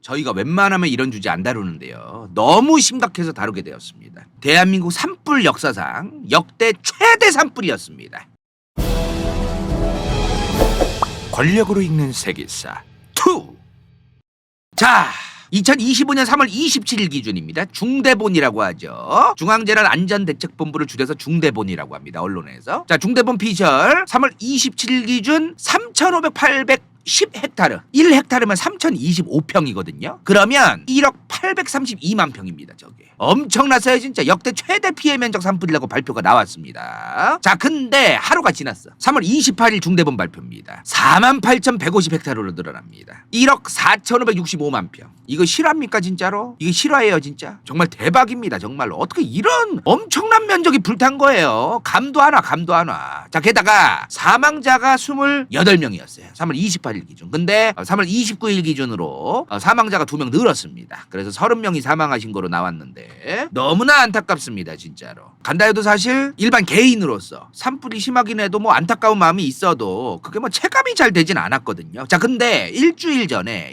저희가 웬만하면 이런 주제 안 다루는데요. 너무 심각해서 다루게 되었습니다. 대한민국 산불 역사상 역대 최대 산불이었습니다. 권력으로 읽는 세계사 2. 자, 2025년 3월 27일 기준입니다. 중대본이라고 하죠. 중앙재난안전대책본부를 줄여서 중대본이라고 합니다. 언론에서. 자, 중대본 피셜 3월 27일 기준 3,510헥타르. 1헥타르면 3,025평이거든요. 그러면 1억 832만 평입니다. 저게. 엄청났어요. 진짜 역대 최대 피해 면적 산불이라고 발표가 나왔습니다. 자, 근데 하루가 지났어. 3월 28일 중대본 발표입니다. 48,150헥타르로 늘어납니다. 1억 4,565만 평. 이거 실화입니까 진짜로? 이게 실화예요 진짜? 정말 대박입니다 정말로. 어떻게 이런 엄청난 면적이 불탄 거예요. 감도 안 와. 자, 게다가 사망자가 28명이었어요 3월 28일 기준. 근데 3월 29일 기준으로 사망자가 2명 늘었습니다. 그래서 30명이 사망하신 거로 나왔는데 너무나 안타깝습니다 진짜로. 간다해도 사실 일반 개인으로서 산불이 심하긴 해도 뭐 안타까운 마음이 있어도 그게 뭐 체감이 잘 되진 않았거든요. 자, 근데 일주일 전에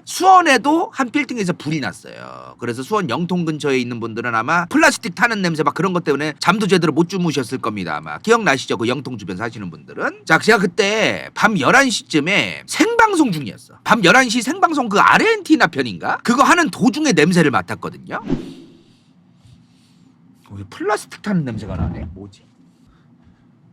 수원에도 한 빌딩에서 불이 났어요. 그래서 수원 영통 근처에 있는 분들은 아마 플라스틱 타는 냄새 막 그런 것 때문에 잠도 제대로 못 주무셨을 겁니다. 아마 기억나시죠? 그 영통 주변 사시는 분들은. 자, 제가 그때 밤 11시쯤에 생방송 중이었어. 밤 11시 생방송 그 아르헨티나 편인가? 그거 하는 도중에 냄새를 맡았거든요. 왜 플라스틱 타는 냄새가 나네? 뭐지?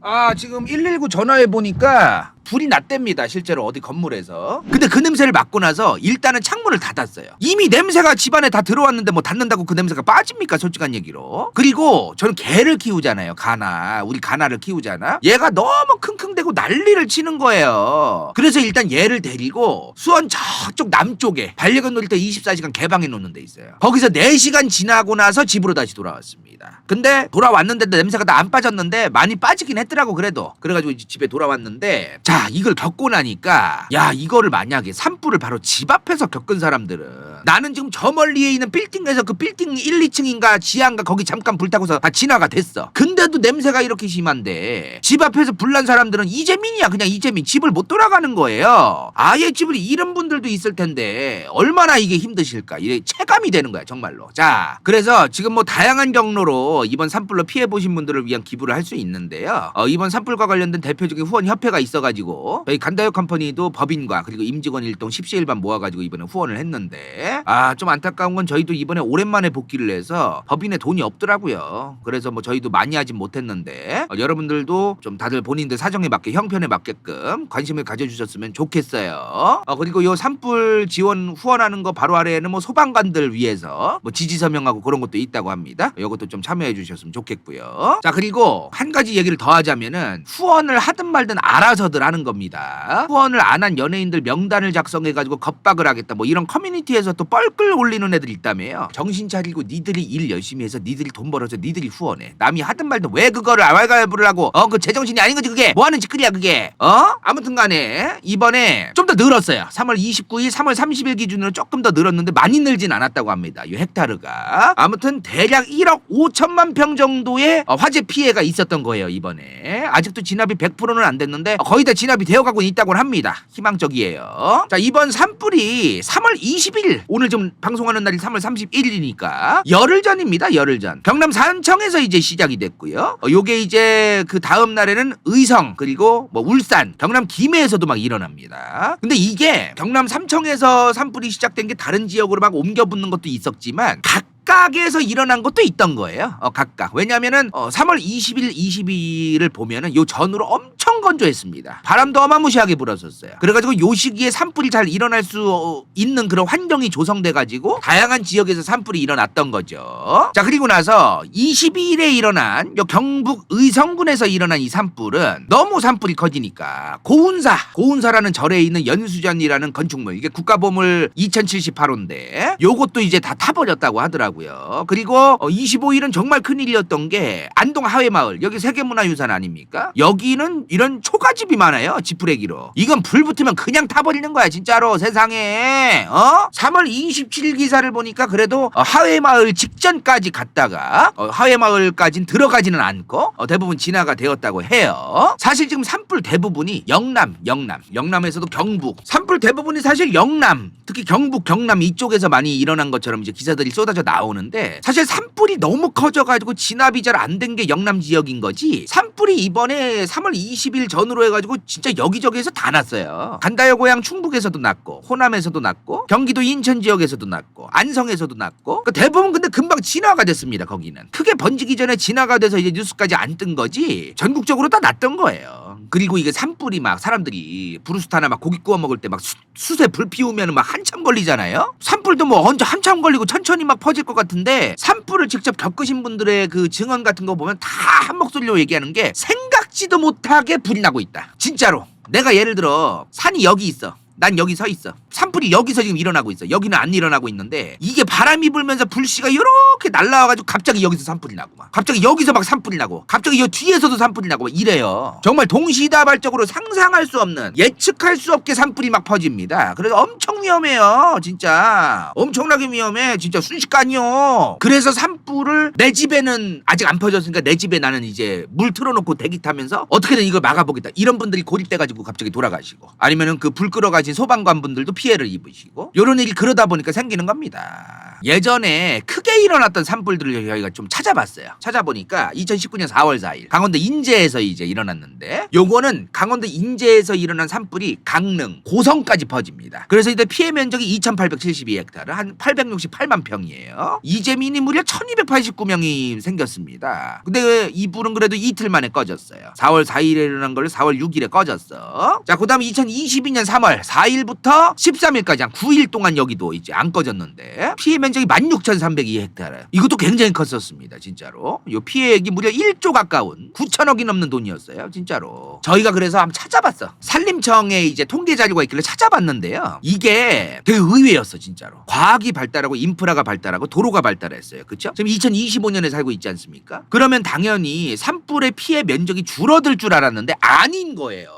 아, 지금 119 전화해 보니까 불이 났답니다. 실제로 어디 건물에서. 근데 그 냄새를 맡고 나서 일단은 창문을 닫았어요. 이미 냄새가 집안에 다 들어왔는데 뭐 닫는다고 그 냄새가 빠집니까? 솔직한 얘기로. 그리고 저는 개를 키우잖아요. 가나. 우리 가나를 키우잖아. 얘가 너무 킁킁대고 난리를 치는 거예요. 그래서 일단 얘를 데리고 수원 저쪽 남쪽에 반려견 놀이터 24시간 개방해 놓는 데 있어요. 거기서 4시간 지나고 나서 집으로 다시 돌아왔습니다. 근데 돌아왔는데 냄새가 다 안 빠졌는데 많이 빠지긴 했더라고. 그래도 그래가지고 이제 집에 돌아왔는데, 자, 이걸 겪고 나니까 야, 이거를 만약에 산불을 바로 집 앞에서 겪은 사람들은, 나는 지금 저 멀리에 있는 빌딩에서 그 빌딩 1, 2층인가 지하인가 거기 잠깐 불타고서 다 진화가 됐어. 근데도 냄새가 이렇게 심한데 집 앞에서 불난 사람들은 이재민이야. 그냥 이재민. 집을 못 돌아가는 거예요. 아예 집을 잃은 분들도 있을 텐데 얼마나 이게 힘드실까. 이게 체감이 되는 거야 정말로. 자, 그래서 지금 뭐 다양한 경로로 이번 산불로 피해 보신 분들을 위한 기부를 할 수 있는데요. 이번 산불과 관련된 대표적인 후원 협회가 있어가지고 저희 간다요 컴퍼니도 법인과 그리고 임직원 일동 십시일반 모아가지고 이번에 후원을 했는데, 좀 안타까운 건 저희도 이번에 오랜만에 복귀를 해서 법인에 돈이 없더라고요. 그래서 뭐 저희도 많이 하진 못했는데 여러분들도 좀 다들 본인들 사정에 맞게 형편에 맞게끔 관심을 가져주셨으면 좋겠어요. 그리고 요 산불 지원 후원하는 거 바로 아래에는 뭐 소방관들 위해서 뭐 지지 서명하고 그런 것도 있다고 합니다. 요것도 좀 참여해 주셨으면 좋겠고요. 자, 그리고 한 가지 얘기를 더 하자면은 후원을 하든 말든 알아서들 하는 겁니다. 후원을 안 한 연예인들 명단을 작성해가지고 겁박을 하겠다 뭐 이런 커뮤니티에서 또 뻘끌 올리는 애들 있다며요. 정신 차리고 니들이 일 열심히 해서 니들이 돈 벌어서 니들이 후원해. 남이 하든 말든 왜 그거를 왈가왈부를 하고 그 제정신이 아닌 거지 그게. 뭐 하는 짓거리야 그게. 아무튼 간에 이번에 좀 더 늘었어요. 3월 29일 3월 30일 기준으로 조금 더 늘었는데 많이 늘진 않았다고 합니다. 이 헥타르가. 아무튼 대략 1억 5천만 평 정도의 화재 피해가 있었던 거예요 이번에. 아직도 진압이 100%는 안 됐는데 거의 다 진압이 되어가고 있다고 합니다. 희망적이에요. 자, 이번 산불이 3월 20일, 오늘 좀 방송하는 날이 3월 31일이니까 열흘 전입니다. 열흘 전. 경남 산청에서 이제 시작이 됐고요. 요게 이제 그 다음 날에는 의성 그리고 뭐 울산, 경남 김해에서도 막 일어납니다. 근데 이게 경남 삼청에서 산불이 시작된 게 다른 지역으로 막 옮겨 붙는 것도 있었지만 각각에서 일어난 것도 있던 거예요. 각각. 왜냐면은 3월 20일, 22일을 보면은 요 전후로 엄청 건조했습니다. 바람도 어마무시하게 불었었어요. 그래가지고 요 시기에 산불이 잘 일어날 수 있는 그런 환경이 조성돼가지고 다양한 지역에서 산불이 일어났던 거죠. 자, 그리고 나서 22일에 일어난 요 경북 의성군에서 일어난 이 산불은 너무 산불이 커지니까 고운사라는 절에 있는 연수전이라는 건축물, 이게 국가보물 2078호인데 요것도 이제 다 타버렸다고 하더라고요. 그리고 25일은 정말 큰일이었던 게 안동 하회마을, 여기 세계문화유산 아닙니까? 여기는 이런 초가집이 많아요. 지푸레기로. 이건 불 붙으면 그냥 타버리는 거야 진짜로 세상에. 3월 27일 기사를 보니까 그래도 하회마을 직전까지 갔다가 하회마을까진 들어가지는 않고 대부분 진화가 되었다고 해요. 사실 지금 산불 대부분이 영남에서도 경북, 산불 대부분이 사실 영남, 특히 특히 경북, 경남 이쪽에서 많이 일어난 것처럼 이제 기사들이 쏟아져 나오는데 사실 산불이 너무 커져가지고 진압이 잘 안 된 게 영남 지역인 거지. 산불이 이번에 3월 20일 전후로 해가지고 진짜 여기저기에서 다 났어요. 간다요 고향 충북에서도 났고 호남에서도 났고 경기도 인천 지역에서도 났고 안성에서도 났고 그러니까 대부분 근데 금방 진화가 됐습니다. 거기는 크게 번지기 전에 진화가 돼서 이제 뉴스까지 안 뜬 거지 전국적으로 다 났던 거예요. 그리고 이게 산불이 막 사람들이 브루스타나 막 고기 구워 먹을 때 막 숯에 불 피우면 막 한참 걸리잖아요. 산불도 뭐 언제 한참 걸리고 천천히 막 퍼질 것 같은데 산불을 직접 겪으신 분들의 그 증언 같은 거 보면 다 한 목소리로 얘기하는 게 생각지도 못하게 불이 나고 있다. 진짜로. 내가 예를 들어 산이 여기 있어. 난 여기 서 있어. 산불이 여기서 지금 일어나고 있어. 여기는 안 일어나고 있는데 이게 바람이 불면서 불씨가 이렇게 날라와가지고 갑자기 여기서 산불이 나고 막 갑자기 여기서 막 산불이 나고 갑자기 이 뒤에서도 산불이 나고 막 이래요. 정말 동시다발적으로 상상할 수 없는 예측할 수 없게 산불이 막 퍼집니다. 그래서 엄청 위험해요. 진짜 엄청나게 위험해. 진짜 순식간이요. 그래서 산불을 내 집에는 아직 안 퍼졌으니까 내 집에 나는 이제 물 틀어놓고 대기 타면서 어떻게든 이걸 막아보겠다. 이런 분들이 고립돼가지고 갑자기 돌아가시고 아니면은 그 불 끌어가지고 소방관 분들도 피해를 입으시고 이런 일이 그러다 보니까 생기는 겁니다. 예전에 크게 일어났던 산불들을 저희가 좀 찾아봤어요. 찾아보니까 2019년 4월 4일 강원도 인제에서 이제 일어났는데 요거는 강원도 인제에서 일어난 산불이 강릉 고성까지 퍼집니다. 그래서 이때 피해 면적이 2,872헥타르 한 868만 평이에요. 이재민이 무려 1,289명이 생겼습니다. 근데 이 불은 그래도 이틀 만에 꺼졌어요. 4월 4일에 일어난 걸 4월 6일에 꺼졌어. 자, 그 다음 2022년 3월 4일부터 13일까지 한 9일 동안 여기도 이제 안 꺼졌는데 피해 면적이 16,302헥타르. 이것도 굉장히 컸었습니다. 진짜로. 요 피해액이 무려 1조 가까운 9천억이 넘는 돈이었어요. 진짜로. 저희가 그래서 한번 찾아봤어. 산림청에 이제 통계 자료가 있길래 찾아봤는데요. 이게 되게 의외였어. 진짜로. 과학이 발달하고 인프라가 발달하고 도로가 발달했어요. 그쵸? 지금 2025년에 살고 있지 않습니까? 그러면 당연히 산불의 피해 면적이 줄어들 줄 알았는데 아닌 거예요.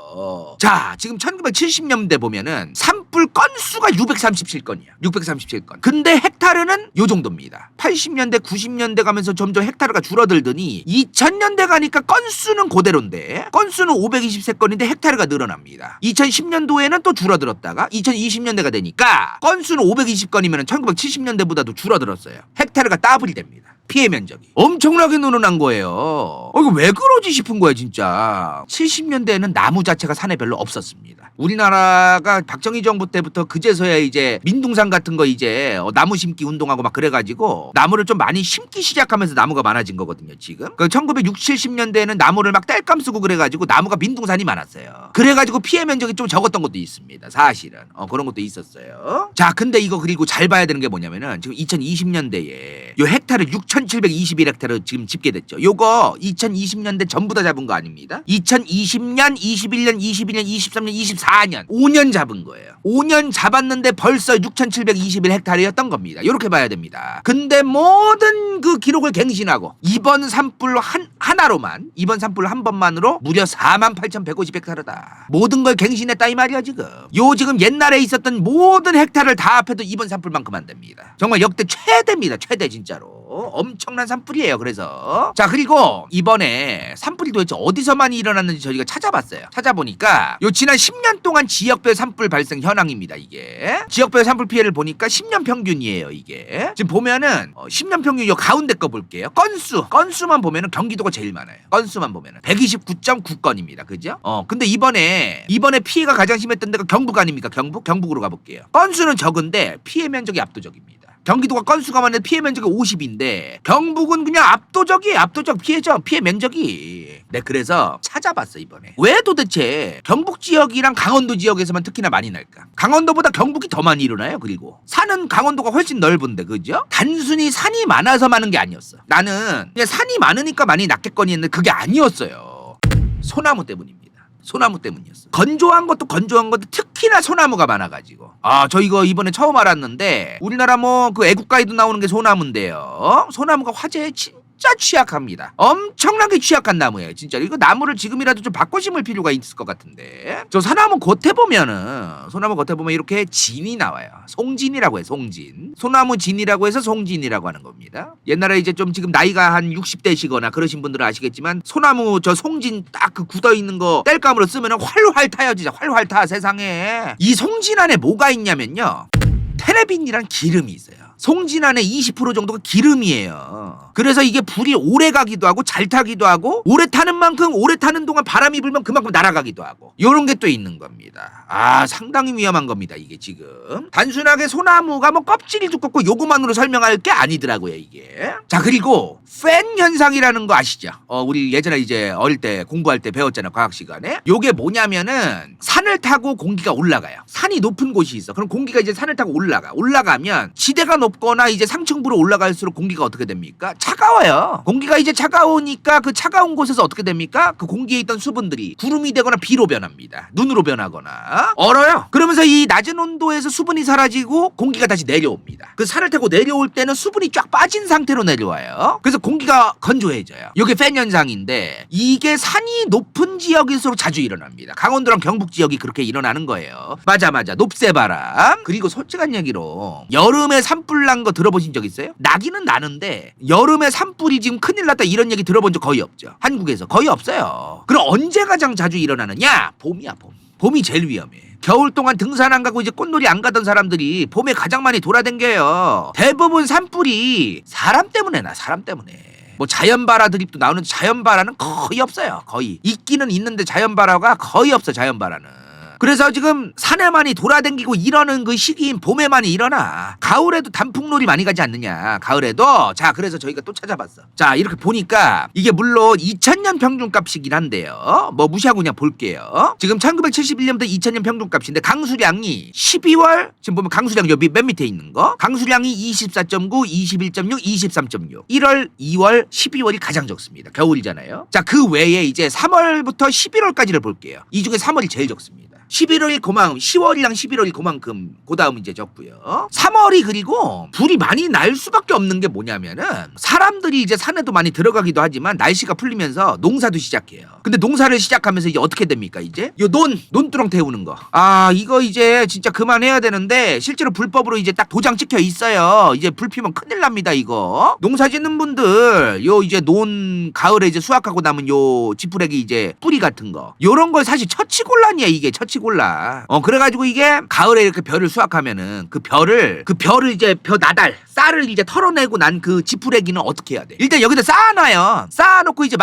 자, 지금 1970년대 보면은 산불 건수가 637건이야. 637건. 근데 헥타르는 요 정도입니다. 80년대, 90년대 가면서 점점 헥타르가 줄어들더니 2000년대 가니까 건수는 그대로인데 건수는 523건인데 헥타르가 늘어납니다. 2010년도에는 또 줄어들었다가 2020년대가 되니까 건수는 520건이면 1970년대보다도 줄어들었어요. 헥타르가 더블이 됩니다. 피해 면적이 엄청나게 늘어난 거예요. 이거 왜 그러지 싶은 거야 진짜. 70년대에는 나무 자체가 산에 별로 없었습니다. 우리나라가 박정희 정부 때부터 그제서야 이제 민둥산 같은 거 이제 나무 심기 운동하고 막 그래가지고 나무를 좀 많이 심기 시작하면서 나무가 많아진 거거든요. 지금 그 1960, 70년대에는 나무를 막 땔감 쓰고 그래가지고 나무가 민둥산이 많았어요. 그래가지고 피해 면적이 좀 적었던 것도 있습니다. 사실은 그런 것도 있었어요. 자, 근데 이거 그리고 잘 봐야 되는 게 뭐냐면은 지금 2020년대에 요 헥타르 6,721헥타르 지금 집계됐죠. 요거 2020년대 전부 다 잡은 거 아닙니다. 2020년, 21년, 22년, 23년, 24년 5년 잡은 거예요. 5년 잡았는데 벌써 6,721헥타르였던 겁니다. 이렇게 봐야 됩니다. 근데 모든 그 기록을 갱신하고 이번 산불 하나로만 이번 산불 한 번만으로 무려 48,150헥타르다. 모든 걸 갱신했다 이 말이야 지금. 지금 옛날에 있었던 모든 헥타르를 다 합해도 이번 산불만큼 안 됩니다. 정말 역대 최대입니다. 최대 진짜로. 엄청난 산불이에요. 그래서 자, 그리고 이번에 산불이 도대체 어디서 많이 일어났는지 저희가 찾아봤어요. 찾아보니까 요 지난 10년 동안 지역별 산불 발생 현황입니다. 이게 지역별 산불 피해를 보니까 10년 평균이에요. 이게 지금 보면은 10년 평균 요 가운데 거 볼게요. 건수만 보면은 경기도가 제일 많아요. 건수만 보면은 129.9건입니다. 그죠? 근데 이번에 피해가 가장 심했던 데가 경북 아닙니까? 경북으로 가볼게요. 건수는 적은데 피해 면적이 압도적입니다. 경기도가 건수가 많은데 피해 면적이 50인데 경북은 그냥 압도적이에요. 압도적 피해 면적이. 네, 그래서 찾아봤어 이번에. 왜 도대체 경북 지역이랑 강원도 지역에서만 특히나 많이 날까? 강원도보다 경북이 더 많이 일어나요. 그리고 산은 강원도가 훨씬 넓은데 그죠? 단순히 산이 많아서 많은 게 아니었어. 나는 그냥 산이 많으니까 많이 났겠거니 했는데 그게 아니었어요. 소나무 때문입니다. 소나무 때문이었어. 건조한 것도 특히나 소나무가 많아가지고. 저 이거 이번에 처음 알았는데 우리나라 뭐 그 애국가에도 나오는 게 소나무인데요. 소나무가 화재에 진짜 취약합니다. 엄청나게 취약한 나무예요. 진짜 이거 나무를 지금이라도 좀 바꿔 심을 필요가 있을 것 같은데. 저 소나무 겉에 보면 이렇게 진이 나와요. 송진이라고 해. 송진. 소나무 진이라고 해서 송진이라고 하는 겁니다. 옛날에 이제 좀 지금 나이가 한 60대시거나 그러신 분들은 아시겠지만 소나무 저 송진 딱 그 굳어 있는 거 땔감으로 쓰면은 활활 타요. 진짜 활활 타 세상에. 이 송진 안에 뭐가 있냐면요. 테레빈이란 기름이 있어요. 송진안의 20% 정도가 기름이에요. 그래서 이게 불이 오래 가기도 하고 잘 타기도 하고 오래 타는 만큼 오래 타는 동안 바람이 불면 그만큼 날아가기도 하고 요런 게 또 있는 겁니다. 아 상당히 위험한 겁니다. 이게 지금 단순하게 소나무가 뭐 껍질이 두껍고 요거만으로 설명할 게 아니더라고요 이게. 자 그리고 팬 현상이라는 거 아시죠? 우리 예전에 이제 어릴 때 공부할 때 배웠잖아요 과학 시간에. 요게 뭐냐면은 산을 타고 공기가 올라가요. 산이 높은 곳이 있어. 그럼 공기가 이제 산을 타고 올라가면 지대가 높거나 이제 상층부로 올라갈수록 공기가 어떻게 됩니까? 차가워요. 공기가 이제 차가우니까 그 차가운 곳에서 어떻게 됩니까? 그 공기에 있던 수분들이 구름이 되거나 비로 변합니다. 눈으로 변하거나 얼어요. 그러면서 이 낮은 온도에서 수분이 사라지고 공기가 다시 내려옵니다. 그 산을 타고 내려올 때는 수분이 쫙 빠진 상태로 내려와요. 그래서 공기가 건조해져요. 이게 팬 현상인데 이게 산이 높은 지역일수록 자주 일어납니다. 강원도랑 경북 지역이 그렇게 일어나는 거예요. 맞아 녹새바람. 그리고 솔직한 얘기로 여름에 산불 난 거 들어보신 적 있어요? 나기는 나는데 여름에 산불이 지금 큰일 났다 이런 얘기 들어본 적 거의 없죠. 한국에서 거의 없어요. 그럼 언제 가장 자주 일어나느냐? 봄이야 봄. 봄이 제일 위험해. 겨울 동안 등산 안 가고 이제 꽃놀이 안 가던 사람들이 봄에 가장 많이 돌아댕겨요. 대부분 산불이 사람 때문에 나 사람 때문에. 뭐 자연발화 드립도 나오는데 자연발화는 거의 없어요. 거의 있기는 있는데 자연발화가 거의 없어. 자연발화는. 그래서 지금 산에 많이 돌아다니고 이러는 그 시기인 봄에 많이 일어나. 가을에도 단풍놀이 많이 가지 않느냐. 가을에도. 자 그래서 저희가 또 찾아봤어. 자 이렇게 보니까 이게 물론 2000년 평균값이긴 한데요. 뭐 무시하고 그냥 볼게요. 지금 1971년부터 2000년 평균값인데 강수량이 12월 지금 보면 강수량 여기 맨 밑에 있는 거 강수량이 24.9, 21.6, 23.6 1월, 2월, 12월이 가장 적습니다. 겨울이잖아요. 자 그 외에 이제 3월부터 11월까지를 볼게요. 이 중에 3월이 제일 적습니다. 11월이 그만큼 10월이랑 11월이 그만큼 그 다음 이제 적고요. 3월이 그리고 불이 많이 날 수밖에 없는 게 뭐냐면은 사람들이 이제 산에도 많이 들어가기도 하지만 날씨가 풀리면서 농사도 시작해요. 근데 농사를 시작하면서 이제 어떻게 됩니까 이제? 요 논두렁 태우는 거. 아 이거 이제 진짜 그만해야 되는데 실제로 불법으로 이제 딱 도장 찍혀 있어요. 이제 불 피면 큰일 납니다 이거. 농사 짓는 분들 요 이제 가을에 이제 수확하고 남은 요 지푸레기 이제 뿌리 같은 거 요런 걸 사실 처치곤란이야 이게 처치곤란. 그래가지고 이게 가을에 이렇게 벼를 수확하면은 그 벼를 이제 벼 나달 쌀을 이제 털어내고 난 그 지푸레기는 어떻게 해야 돼? 일단 여기다 쌓아놔요. 쌓아놓고 이제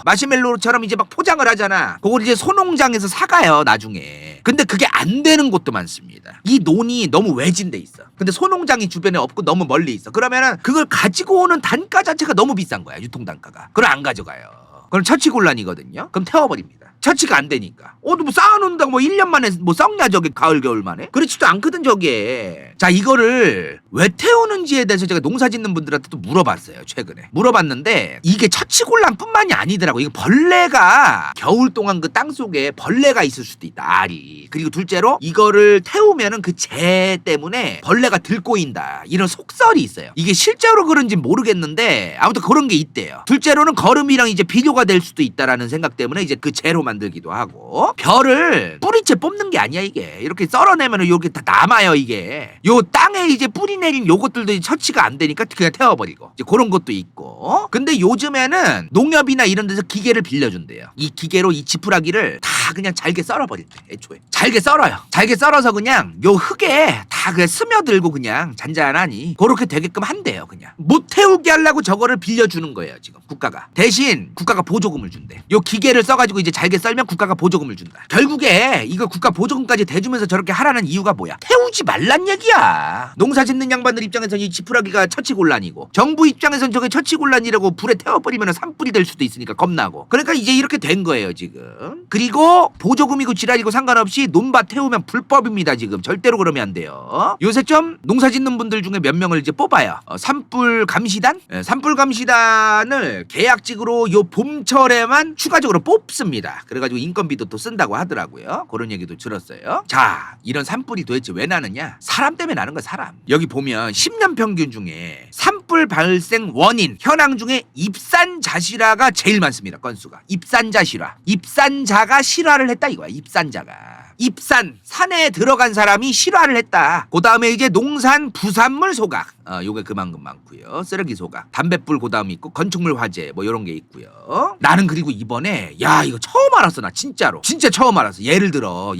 마시멜로처럼 이제 막 포장을 하잖아. 그걸 이제 소농장에서 사가요 나중에. 근데 그게 안 되는 곳도 많습니다. 이 논이 너무 외진돼 있어. 근데 소농장이 주변에 없고 너무 멀리 있어. 그러면은 그걸 가지고 오는 단가 자체가 너무 비싼 거야 유통 단가가. 그걸 안 가져가요. 그럼 처치곤란이거든요. 그럼 태워버립니다. 처치가 안 되니까. 너 뭐 쌓아놓는다고 뭐 1년 만에 뭐 썩냐 저게 가을 겨울 만에. 그렇지도 않거든 저게. 자 이거를 왜 태우는지에 대해서 제가 농사 짓는 분들한테 또 물어봤어요 최근에. 물어봤는데 이게 처치곤란뿐만이 아니더라고. 이거 벌레가 겨울 동안 그 땅 속에 벌레가 있을 수도 있다. 알이. 그리고 둘째로 이거를 태우면은 그 재 때문에 벌레가 들꼬인다. 이런 속설이 있어요. 이게 실제로 그런지 모르겠는데 아무튼 그런 게 있대요. 둘째로는 거름이랑 이제 비료가 될 수도 있다라는 생각 때문에 이제 그 재로 만들기도 하고. 벼를 뿌리째 뽑는 게 아니야 이게. 이렇게 썰어내면은 이렇게 다 남아요 이게. 요 땅에 이제 뿌리 내린 요것들도 이제 처치가 안 되니까 그냥 태워버리고 이제 그런 것도 있고. 근데 요즘에는 농협이나 이런 데서 기계를 빌려준대요. 이 기계로 이 지푸라기를 다 그냥 잘게 썰어버린대. 애초에 잘게 썰어요. 잘게 썰어서 그냥 요 흙에 다 그냥 스며들고 그냥 잔잔하니 그렇게 되게끔 한대요. 그냥 못 태우게 하려고 저거를 빌려주는 거예요 지금 국가가. 대신 국가가 보조금을 준대. 요 기계를 써가지고 이제 잘게 썰면 국가가 보조금을 준다. 결국에 이거 국가 보조금까지 대주면서 저렇게 하라는 이유가 뭐야? 태우지 말란 얘기야. 농사 짓는 양반들 입장에서는 이 지푸라기가 처치곤란이고 정부 입장에서는 저게 처치곤란이라고 불에 태워버리면 산불이 될 수도 있으니까 겁나고. 그러니까 이제 이렇게 된 거예요 지금. 그리고 보조금이고 지랄이고 상관없이 논밭 태우면 불법입니다 지금. 절대로 그러면 안 돼요. 요새 좀 농사 짓는 분들 중에 몇 명을 이제 뽑아요. 산불 감시단? 산불 감시단을 계약직으로 요 봄철에만 추가적으로 뽑습니다. 그래가지고 인건비도 또 쓴다고 하더라고요. 그런 얘기도 들었어요. 자, 이런 산불이 도대체 왜 나느냐? 사람 때문에 나는 거야, 사람. 여기 보면 10년 평균 중에 산불 발생 원인 현황 중에 입산자 실화가 제일 많습니다. 건수가. 입산자 실화. 입산자가 실화를 했다 이거야. 입산자가. 입산, 산에 들어간 사람이 실화를 했다. 그 다음에 이제 농산 부산물 소각. 요게 그만큼 많고요. 쓰레기 소각. 담뱃불 그 다음 있고 건축물 화재 뭐 요런 게 있고요. 나는 그리고 이번에 야 이거 처음 알았어. 나 진짜로. 진짜 처음 알았어. 예를 들어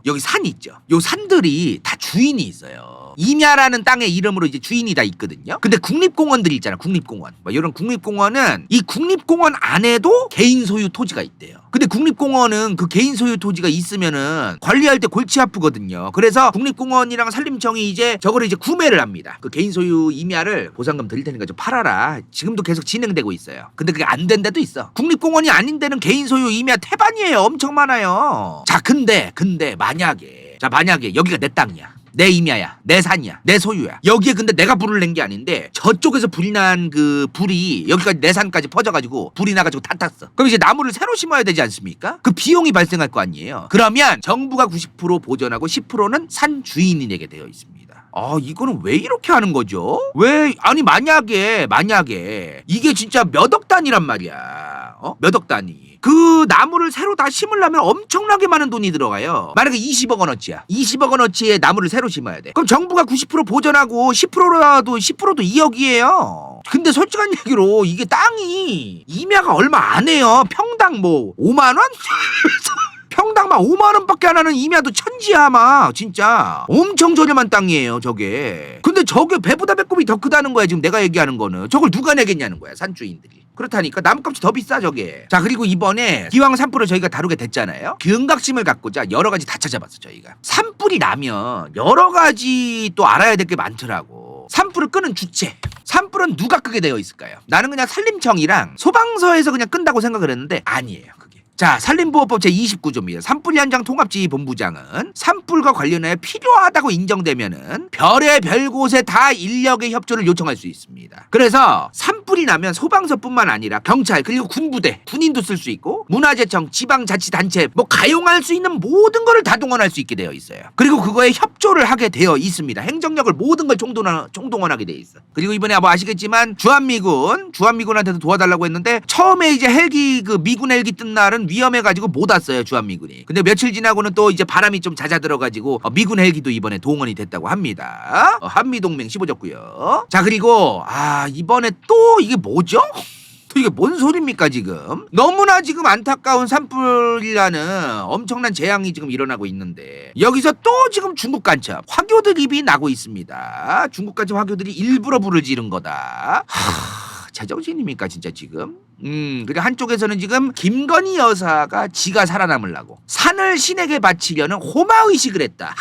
여기 산 있죠. 요 산들이 다 주인이 있어요. 임야라는 땅의 이름으로 이제 주인이 다 있거든요. 근데 국립공원들이 있잖아. 국립공원. 뭐 이런 국립공원은 이 국립공원 안에도 개인 소유 토지가 있대요. 근데 국립공원은 그 개인 소유 토지가 있으면은 관리할 때 골치 아프거든요. 그래서 국립공원이랑 산림청이 이제 저거를 이제 구매를 합니다. 그 개인 소유 임야를 보상금 드릴 테니까 좀 팔아라. 지금도 계속 진행되고 있어요. 근데 그게 안 된 데도 있어. 국립공원이 아닌 데는 개인 소유 임야 태반이에요. 엄청 많아요. 자, 근데 만약에 여기가 내 땅이야. 내 임야야, 내 산이야, 내 소유야. 여기에 근데 내가 불을 낸 게 아닌데 저쪽에서 불이 난 그 불이 여기까지 내 산까지 퍼져가지고 불이 나가지고 다 탔어. 그럼 이제 나무를 새로 심어야 되지 않습니까? 그 비용이 발생할 거 아니에요. 그러면 정부가 90% 보전하고 10%는 산 주인이 내게 되어 있습니다. 아, 이거는 왜 이렇게 하는 거죠? 아니 만약에 이게 진짜 몇 억 단위란 말이야. 몇 억 단위. 그 나무를 새로 다 심으려면 엄청나게 많은 돈이 들어가요. 만약에 20억 원어치야. 20억 원어치의 나무를 새로 심어야 돼. 그럼 정부가 90% 보전하고 10%도 2억이에요. 근데 솔직한 얘기로 이게 땅이 임야가 얼마 안 해요. 평당 뭐 5만 원? 평당 막 5만 원밖에 안 하는 임야도 천지야 막 진짜 엄청 저렴한 땅이에요 저게. 근데 저게 배보다 배꼽이 더 크다는 거야 지금 내가 얘기하는 거는. 저걸 누가 내겠냐는 거야 산주인들이. 그렇다니까 나무값이 더 비싸 저게. 자, 그리고 이번에 기왕 산불을 저희가 다루게 됐잖아요. 경각심을 갖고자 여러 가지 다 찾아봤어 저희가. 산불이 나면 여러 가지 또 알아야 될 게 많더라고. 산불을 끄는 주체. 산불은 누가 끄게 되어 있을까요? 나는 그냥 산림청이랑 소방서에서 그냥 끈다고 생각을 했는데 아니에요. 자, 산림보호법 제29조입니다. 산불 현장 통합지휘본부장은 산불과 관련해 필요하다고 인정되면은 별의 곳에 다 인력의 협조를 요청할 수 있습니다. 그래서 산불이 나면 소방서뿐만 아니라 경찰 그리고 군부대, 군인도 쓸 수 있고 문화재청, 지방자치단체 뭐 가용할 수 있는 모든 거를 다 동원할 수 있게 되어 있어요. 그리고 그거에 협조를 하게 되어 있습니다. 행정력을 모든 걸 총동원하게 되어 있어. 그리고 이번에 뭐 아시겠지만 주한미군한테도 도와달라고 했는데 처음에 이제 미군 헬기 뜬 날은 위험해가지고 못 왔어요 주한미군이. 근데 며칠 지나고는 또 이제 바람이 좀 잦아들어가지고 미군 헬기도 이번에 동원이 됐다고 합니다. 한미동맹 15졌고요. 자, 그리고 이번에 또 이게 뭐죠? 또 이게 뭔 소리입니까 지금? 너무나 지금 안타까운 산불이라는 엄청난 재앙이 지금 일어나고 있는데 여기서 또 지금 중국 간첩 화교 드립이 나고 있습니다. 중국 간첩 화교들이 일부러 불을 지른 거다. 제정신입니까 진짜 지금? 그리고 한쪽에서는 지금 김건희 여사가 지가 살아남으려고 산을 신에게 바치려는 호마의식을 했다.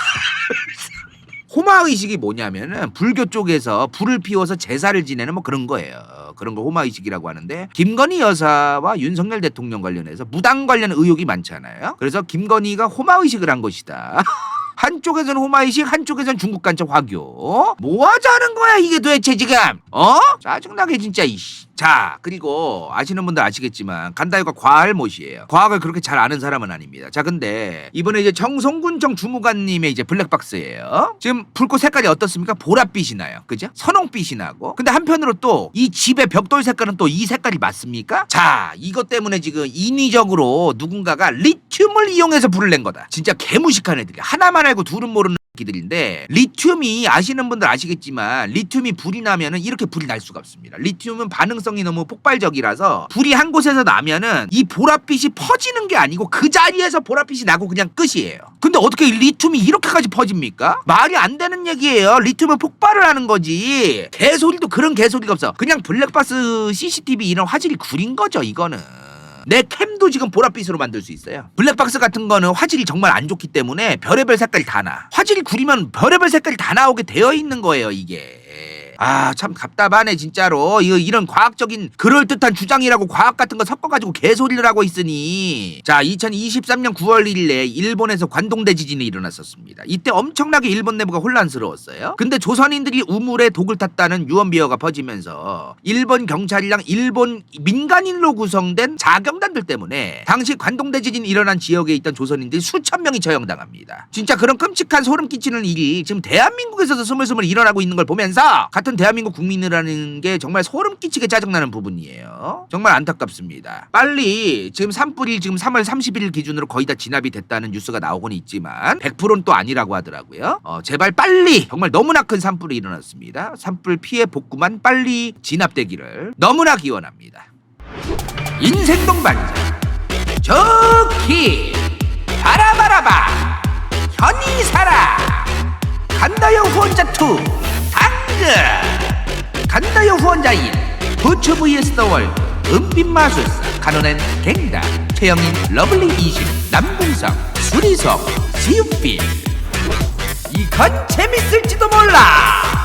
호마의식이 뭐냐면은 불교 쪽에서 불을 피워서 제사를 지내는 뭐 그런 거예요. 그런 걸 호마의식이라고 하는데 김건희 여사와 윤석열 대통령 관련해서 무당 관련 의혹이 많잖아요. 그래서 김건희가 호마의식을 한 것이다. 한쪽에서는 호마의식, 한쪽에서는 중국 간첩 화교. 뭐 하자는 거야 이게 도대체 지금? 짜증나게 진짜 이씨. 자, 그리고 아시는 분들 아시겠지만 간다이가 과할못이에요. 과학을 그렇게 잘 아는 사람은 아닙니다. 자, 근데 이번에 이제 정송군청 주무관님의 이제 블랙박스예요. 지금 불꽃 색깔이 어떻습니까? 보랏빛이 나요. 그죠? 선홍빛이 나고. 근데 한편으로 또 이 집의 벽돌 색깔은 또 이 색깔이 맞습니까? 자, 이것 때문에 지금 인위적으로 누군가가 리튬을 이용해서 불을 낸 거다. 진짜 개무식한 애들이. 하나만 알고 둘은 모르는 기들인데 리튬이 아시는 분들 아시겠지만 리튬이 불이 나면은 이렇게 불이 날 수가 없습니다. 리튬은 반응성이 너무 폭발적이라서 불이 한 곳에서 나면은 이 보랏빛이 퍼지는 게 아니고 그 자리에서 보랏빛이 나고 그냥 끝이에요. 근데 어떻게 리튬이 이렇게까지 퍼집니까? 말이 안 되는 얘기예요. 리튬은 폭발을 하는 거지. 개소리도 그런 개소리가 없어. 그냥 블랙박스 CCTV 이런 화질이 구린 거죠 이거는. 내 캠도 지금 보랏빛으로 만들 수 있어요. 블랙박스 같은 거는 화질이 정말 안 좋기 때문에 별의별 색깔이 다 나. 화질이 구리면 별의별 색깔이 다 나오게 되어 있는 거예요 이게. 참 답답하네 진짜로. 이런 과학적인 그럴듯한 주장이라고 과학 같은 거 섞어가지고 개소리를 하고 있으니. 자, 2023년 9월 1일에 일본에서 관동대 지진이 일어났었습니다. 이때 엄청나게 일본 내부가 혼란스러웠어요. 근데 조선인들이 우물에 독을 탔다는 유언비어가 퍼지면서 일본 경찰이랑 일본 민간인으로 구성된 자경단들 때문에 당시 관동대 지진이 일어난 지역에 있던 조선인들이 수천 명이 처형당합니다. 진짜 그런 끔찍한 소름 끼치는 일이 지금 대한민국에서도 스물스물 일어나고 있는 걸 보면서 같은 대한민국 국민이라는 게 정말 소름 끼치게 짜증나는 부분이에요. 정말 안타깝습니다. 빨리 지금 산불이 지금 3월 31일 기준으로 거의 다 진압이 됐다는 뉴스가 나오고는 있지만 100%는 또 아니라고 하더라고요. 제발 빨리 정말 너무나 큰 산불이 일어났습니다. 산불 피해 복구만 빨리 진압되기를 너무나 기원합니다. 인생 동반자 좋기 바라바라바 허니사라, 간다요 후원자 2 당근, 간다요 후원자 1 부츠 vs 더 월드, 은빛마술사, 간호는 갱다, 최영인, 러블리 20, 남궁성, 수리석, 지읒빛. 이건 재밌을지도 몰라.